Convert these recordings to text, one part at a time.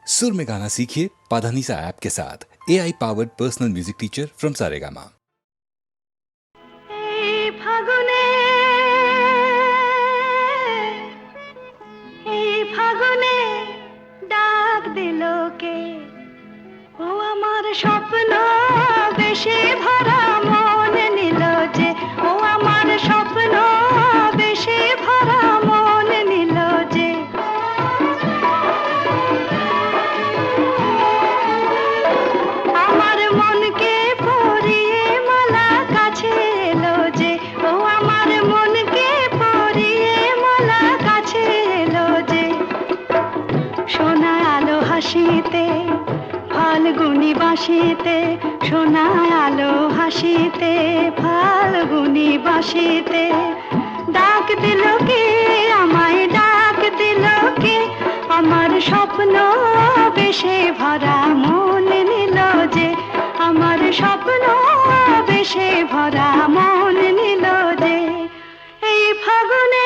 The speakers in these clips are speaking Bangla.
सुर में गाना सीखिए पाधानीसा ऐप के साथ। AI powered personal music teacher from Saregama. স্বপ্ন বেশে ভরা মন নিল যে, ও আমার স্বপ্ন বেশে ভরা মন নিল যে। আমার মনকে পরিয়ে মালা কাছে এলো যে, ও আমার মনকে পরিয়ে মালা কাছে এলো যে। সোনা আলো হাসিতে ফাল্গুনি বাঁশিতে, সোনা আলো হাসিতে ফাল্গুনি বাঁশিতে, ডাক দিল কে আমায়, ডাক দিল কে, আমার স্বপ্ন বেশে ভরা মন নিল যে, আমার স্বপ্ন বেশে ভরা মন নিল যে। এই ফাগুনে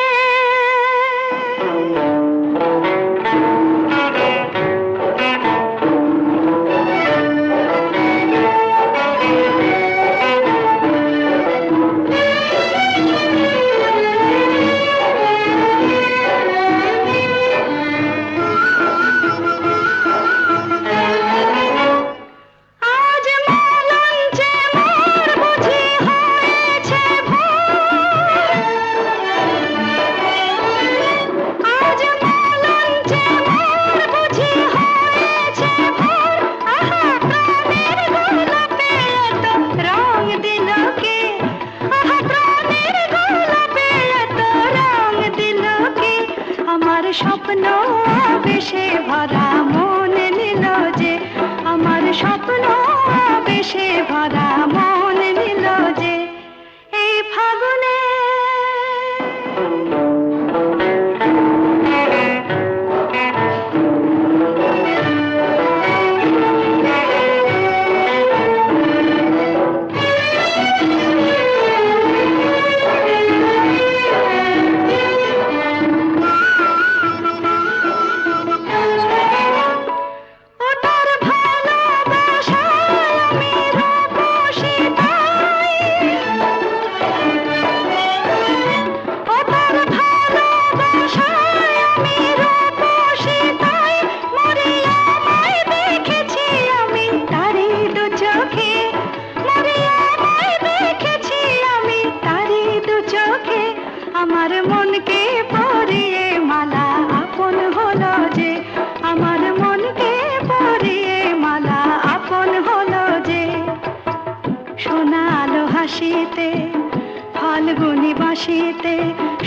স্বপ্ন বেশে ভরা মন নিল যে, আমার স্বপ্ন বেশে ভরা মন নিল যে। এই ফাগুনে আমার মনকে পরিয়ে মালা আপন হলো যে, আমার মনকে পরিয়ে মালা আপন হলো যে। সোনা আলো হাসিতে ফাল্গুনি বাঁশিতে,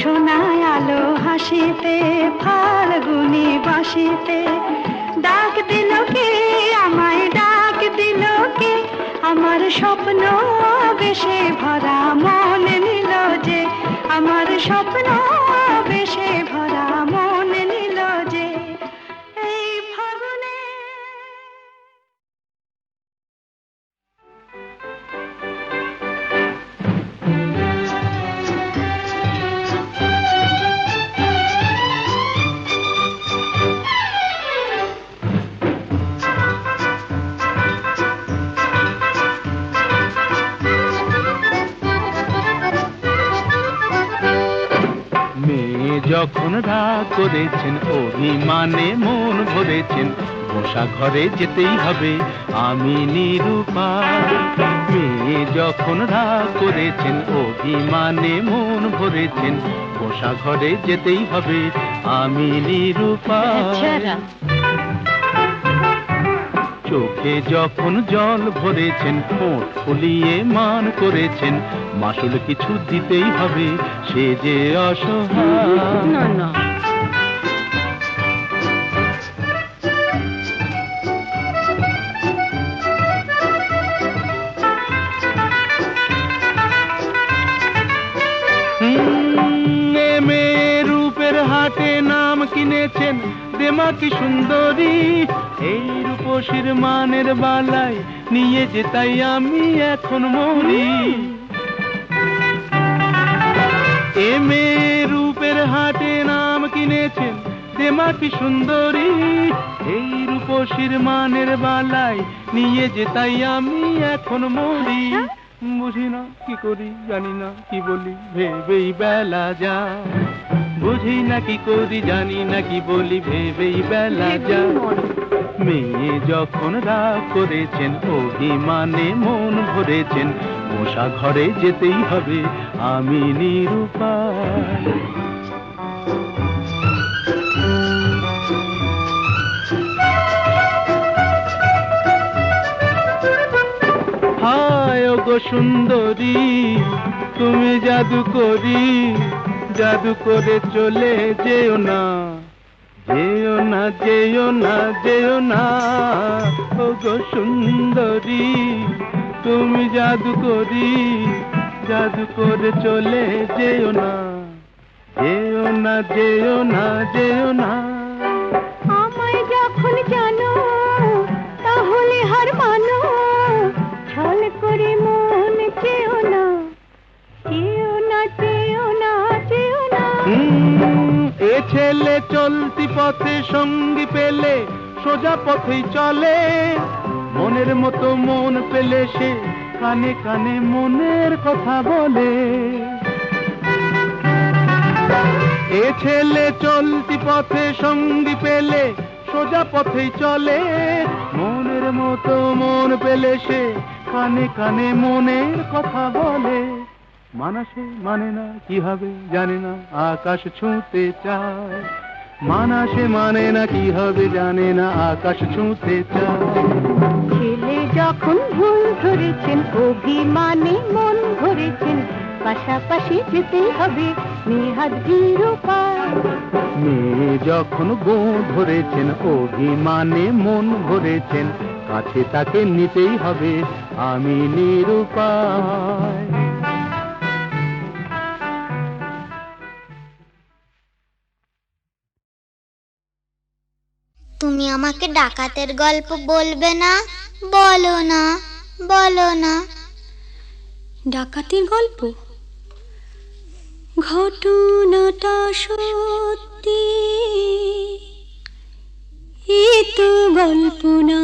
সোনা আলো হাসিতে ফাল্গুনি বাঁশিতে, ডাক দিল কে আমায়, ডাক দিল কে, আমার স্বপ্ন বেশে ভরা মন নিল যে, আমার স্বপ্ন বেশে ভরা মন নিল যে। এই ফাগুনে যখন রাগ করেছেন, অভিমানে মন ভরেছেন, বসা ঘরে যেতেই হবে আমি নিরুপায়। মেয়ে যখন রাগ করেছেন, অভিমানে মন ভরেছেন, বসা ঘরে যেতেই হবে আমি নিরুপায়। চোখে যখন জল ভরেছেন, ঠোঁট ফুলিয়ে মান করেছেন, মাসুল কিছু দিতেই হবে সে যে অসহায়। না না মেয়ের রূপের হাটে নাম কিনেছেন দেমাকি সুন্দরী, এই রূপসীর মানের বালায় নিয়ে যে তাই আমি এখন মরি। এ মেয়ের রূপের হাটে নাম কিনেছেন দেমাকি সুন্দরী, এই রূপ রূপসীর মানের বালাই নিয়ে যে তাই আমি এখন মরি। বুঝি না কি করি, জানি না কি বলি, ভেবেই বেলা যায়। বুঝি না কি করি, জানি না কি বলি, ভেবেই বেলা যায়। মেয়ে যখন রাগ করেছেন, অভিমানে মন ভরেছেন, মশা ঘরে যেতেই হবে, আমি নিরুপায়। হায় ওগো সুন্দরী, তুমি জাদু করি, জাদু করে চলে যেও না, যেও না, যেও না, যেও না। ওগো সুন্দরী, তুমি জাদু করি, জাদু করে চলে যেও না, যেও না, যেও না, যেও না। আমায় যখন জানো তাহলে হার মানো, ছল করে মন চেও না, চেও না, চেও না, চেও না। এ ছেলে চলতি পথে সঙ্গী পেলে সোজা পথেই চলে, মনের মতো মন পেলে সে কানে কানে মনের কথা বলে। এ ছেলে চলতি পথে সঙ্গী পেলে সোজা পথেই চলে, মনের মতো মন পেলে সে কানে কানে মনের কথা বলে। মানা সে মানে না, কি হবে জানে না, আকাশ ছুঁতে চায়। মানা সে মানে না, কি হবে জানে না, আকাশ ছুঁতে চায়। ছেলে যখন ভুল ধরেছেন, অভিমানে মন ভরেছেন, পাশাপাশি যেতেই হবে, নিহাত নিরুপায়। মেয়ে যখন বউ ধরেছেন, অভিমানে মন ভরেছেন, কাছে তাকে নিতেই হবে, আমি নিরুপায়। তুমি আমাকে ডাকাতের গল্প বলবে না? বলো না, বলো না। ডাকাতের গল্প? ঘটনাটা সত্যি, এ তো গল্প না,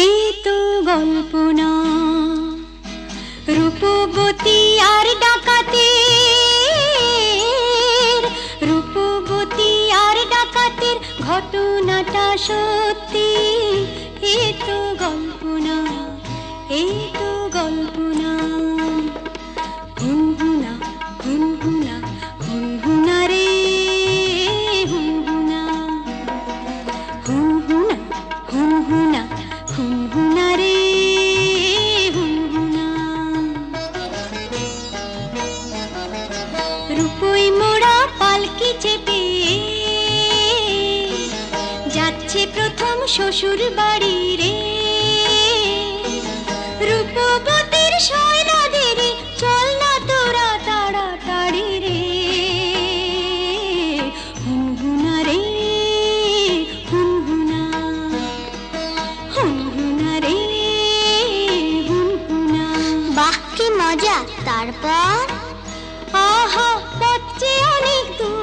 এ তো গল্প না। রূপবতী আর ডাকাতের, রূপবতী আর ডাকাতের ঘটনাটা সত্যি, এ তো গল্প না, এ তো গল্প না। হুনহুনা, হুনহুনা, হুনহুনা রে হুনহুনা, হুনহুনা, হুনহুনা, হুনহুনা রে হুনহুনা। রূপই মোড়া পালকি চেপে যাচ্ছে প্রথম শ্বশুর বাড়ি রে। রূপবতীর সৈন্যদের চল না তোরা তাড়াতাড়ি রে। হুনহুনা রে হুনহুনা, হুনহুনা রে হুনহুনা। বাহ কি মজা! তারপর? আহা পথ যে অনেক দূর,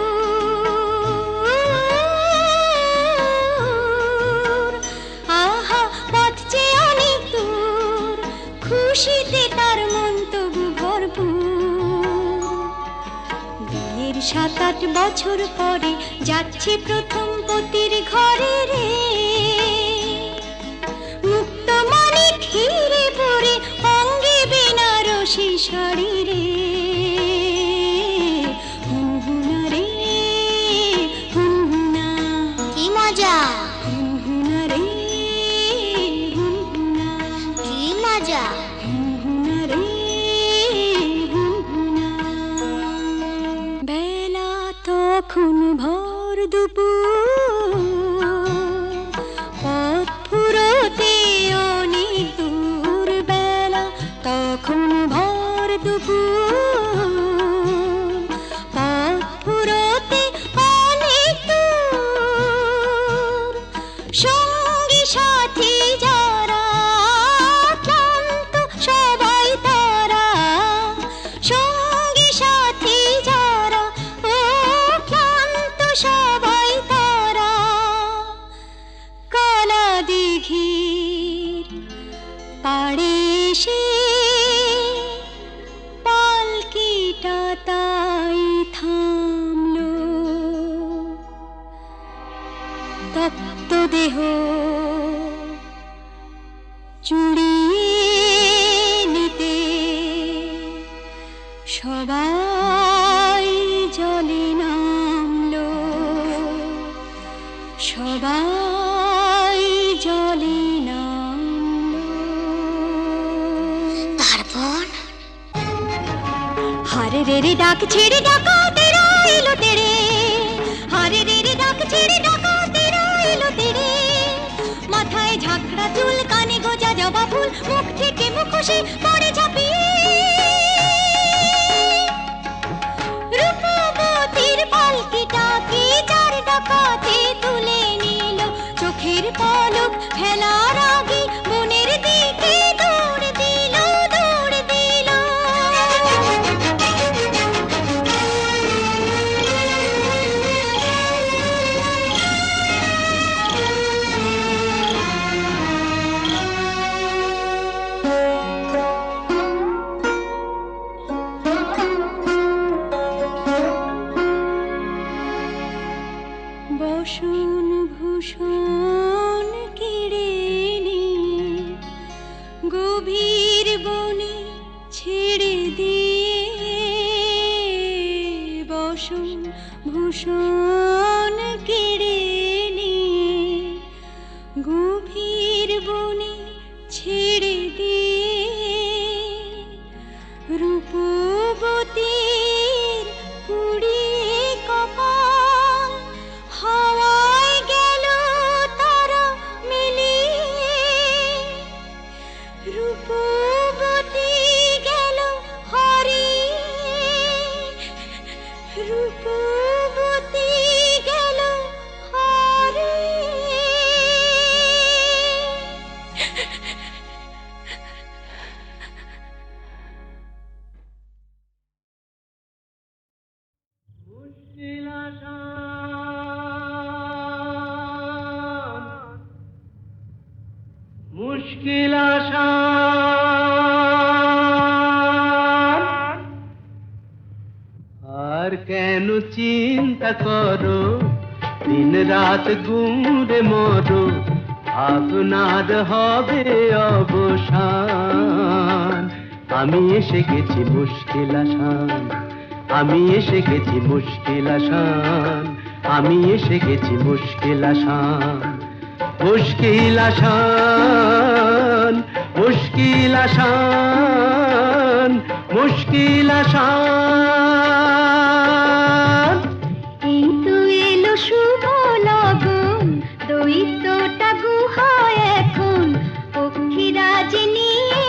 আহা পথ যে অনেক দূর, খুশিতে তার মন তবু ভরপুর। বিয়ের 7-8 বছর পরে যাচ্ছে প্রথম পতির ঘরে রে। মুক্ত মানিক হিরে পরে অঙ্গে বেনারসি শাড়ি রে। হুনহুনা রে হুনহুনা, কি মজা! হুনহুনা রে হুনহুনা, কি মজা! হুনহুনা রে হুনহুনা। বেলা তখন ভর দুপুর, পথ ফুরোতে অনেক দূর। বেলা তখন ভর দুপুর, পথ ফুরোতে অনেক দূর। সঙ্গী সাথী যারা ক্লান্ত সবাই তারা, সঙ্গী সাথী যারা ও ক্লান্ত সবাই তারা, দিঘির পাড়ে এসে পালকিটা তাই থামলো, তপ্ত দেহ চুড়িয়ে নিতে সবাই জলে নামলো, সবাই জলে নামলো। তারপর হারে রে রে ডাক ছেড়ে ডাকা তেরা এলো তেরে, হারে রে রে ডাক ছেড়ে ডাকা তেরা এলো তেরে। মাথায় ঝাঁকড়া চুল, কানে গোজা জবা ফুল, মুখ থেকে মুখোশে পড়ে ঝাঁপিয়ে। রূপবতীর পালকিটাকে চার ডাকাতে তুলে নিল, চোখের পলক ফেলার আগে বনের দিকে দৌড় দিল, দৌড় দিল। বসন ভূষণ কেড়ে নিয়ে গভীর বনে ছেড়ে দিয়ে, বসন ভূষণ কেড়ে নিয়ে গভীর বনে ছেড়ে দিয়ে। রূপবতীর পুড়িয়ে কপাল হাওয়ায় গেল তারা মিলিয়ে, রূপবতী গেল হারিয়ে, রূপবতী গেল হারিয়ে। মুশকিল আসান, আর কেন চিন্তা করো, দিন রাত ঘুরে মরো, আপনার হবে অবসান। আমি এসে গেছি মুশকিল আসান, আমি এসে গেছি মুশকিল আসান, আমি এসে গেছি মুশকিল আসান। মুশকিল আসান, মুশকিল আসান, মুশকিল আসান। এই তো এলো শুভ লগন, দৈত্যটা গুহায় এখন, পক্ষীরাজ নিয়ে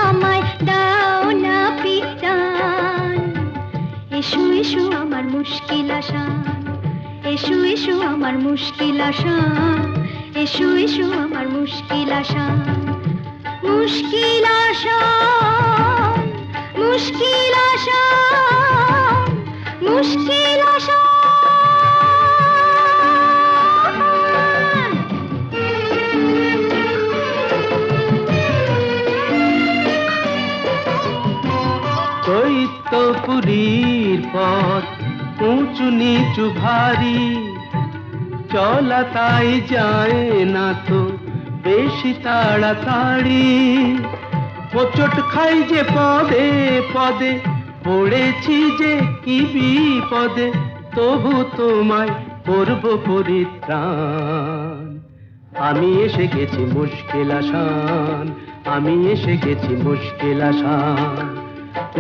আমায় দাও না পিটান। এসো এসো আমার মুশকিল আসান, এসো এসো আমার মুশকিল আসান, এসো এসো আমার মুশকিল আসান। মুশকিল আসান, মুশকিল আসান, মুশকিল আসান। দৈত্যপুরীর পথ উঁচু নিচু ভারী, চলা তাই যায় না তো বেশি তাড়াতাড়ি। হোঁচট খাই যে পদে পদে, পড়েছি যে কি বিপদে, তবু তোমায় করব পরিত্রাণ। আমি এসে গেছি মুশকিল আসান, আমি এসে গেছি মুশকিল আসান।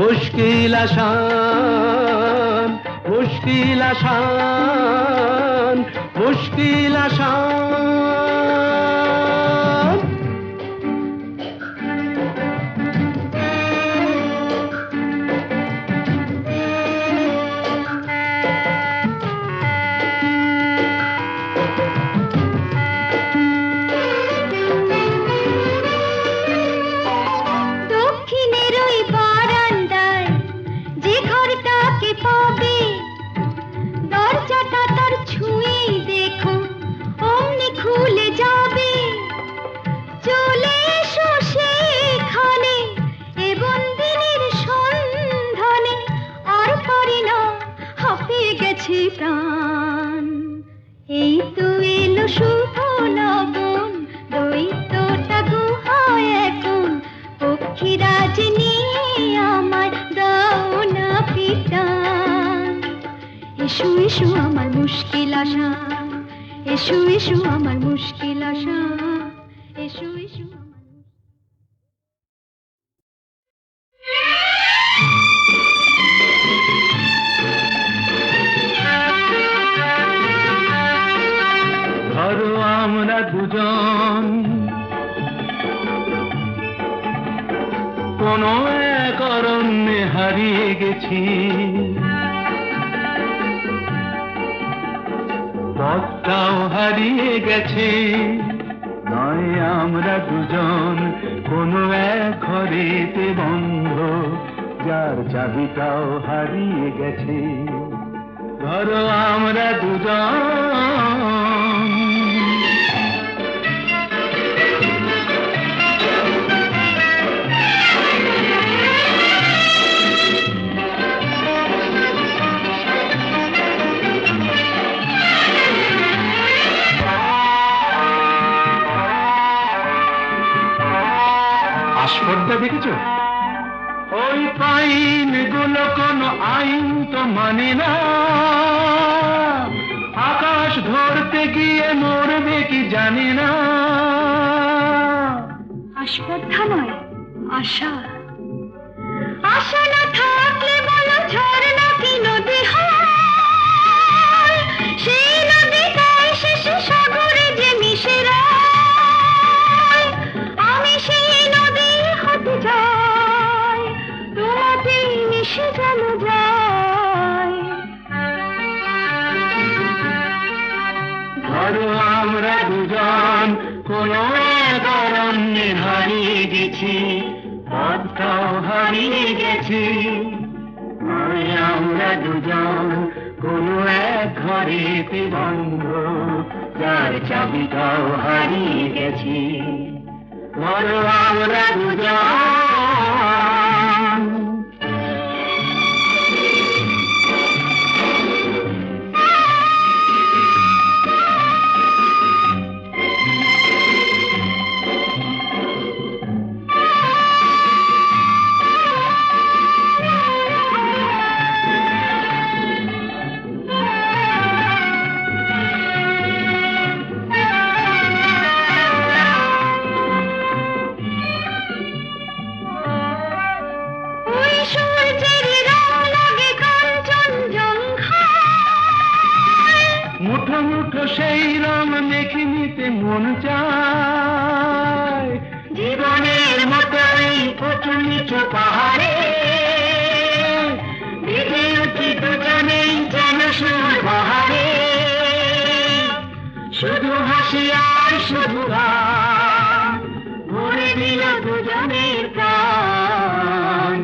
মুশকিল আসান, মুশকিল আসান, মুশকিল আসান। দক্ষিণের ওই বারান্দায় যে ঘরটাকে পাবে, দরজাটা তার ছুঁয়েই দেখো অমনি খুলে এসো এসো আমার মুশকিল আশা, এসো এসো আমার মুশকিল আশা, এসো এসো আমার ধরো আমরা দুজন কোনো এক অরণ্যে হারিয়ে গেছি, পথটাও হারিয়ে গেছে। নয় আমরা দুজন কোনো এক ঘরেতে বন্ধ, যার চাবিটাও হারিয়ে গেছে। ধরো আমরা দুজন আস্পর্ধা দেখেছ? ওই পাইন গুলো কোনো আইন তো মানে না, আকাশ ধরতে গিয়ে মরবে কি জানি না। আস্পর্ধা নয়, আশা। আশা না থাকলে বলো ঝর্ণা কি নদী হয়, সেই নদীটাই শেষে সাগরে যে মিশে যায়। আমি সেই নদী হতে যাই, তোমাতেই মিশে যেন যায়। ধরো আমরা দুজন কোনো এক অরণ্যে হারিয়ে গেছি, পথটাও হারিয়ে গেছি। নয় আমরা দুজন কোনো এক ঘরেতে বন্ধ, যার চাবিটাও হারিয়ে গেছি। ধরো আমরা দুজন মুঠো মুঠো সেই রং মেখে নিতে মন চায়। জীবনের মতো এই উঁচু নিচু পাহাড়ে ভিজে উঠি দুজনেই যেন সুর বাহারে। শুধু হাসি আর শুধু গান ভরে দিল দুজনের প্রাণ।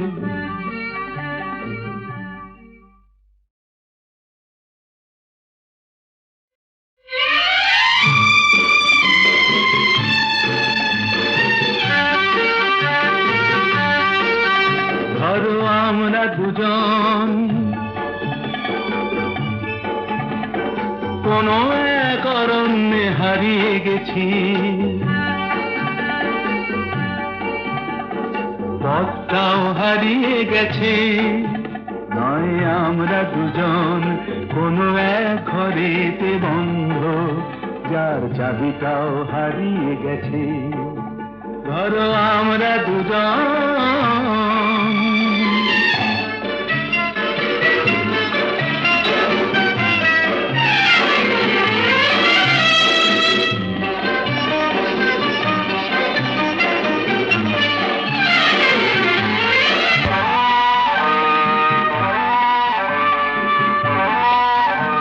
ধরো আমরা দুজন কোনো এক অরণ্যে হারিয়ে গেছি, পথটাও হারিয়ে গেছে। নয় আমরা দুজন কোনো এক ঘরেতে বন্ধ, যার চাবিটাও হারিয়ে গেছে। ধরো আমরা দুজন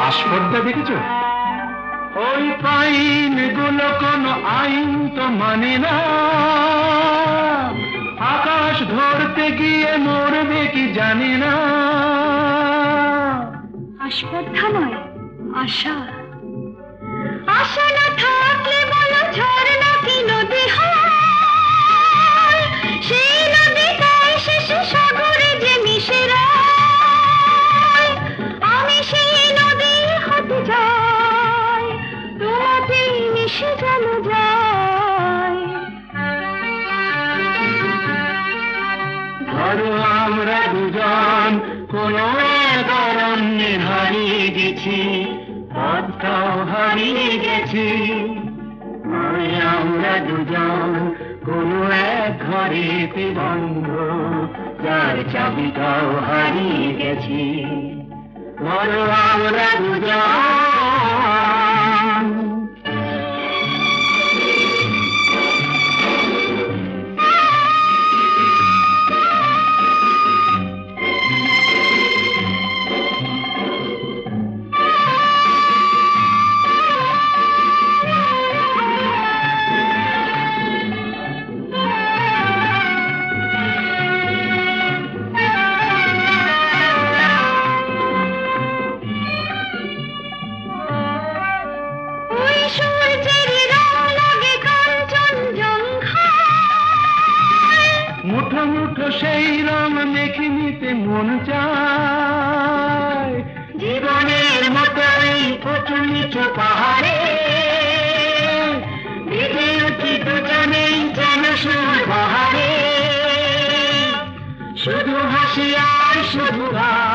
আস্পর্ধা দেখেছ? ওই পাইন গুলো কোনো আইন তো মানে না, আকাশ ধরতে গিয়ে মরবে কি জানি না। আস্পর্ধা নয়, আশা। আশা না থাকলে বলো ঝর্ণা কি নদী হয়, সেই নদীটাই শেষে সাগরে যে মিশে যায়। আমি সেই নদী হতে যাই, তোমাতেই মিশে যেন যায়। ধরো আমরা দুজন কোনো এক অরণ্যে হারিয়ে গেছি, পথটাও হারিয়ে গেছি। ওই আমরা দুজন কোনো এক ঘরেতে বন্ধ, যার চাবিটাও হারিয়ে গেছি। বড় আমরা দুজন। ওই সূর্যের রং লাগে কাঞ্চনজঙ্ঘায়, মুঠো মুঠো সেই রং মেখে নিতে মন চায়। জীবনের মতো এই উঁচু নিচু পাহাড়ে বেঁধে উঠি দুজনেই যেন সুর বাহারে। শুধু হাসি আর শুধু গান,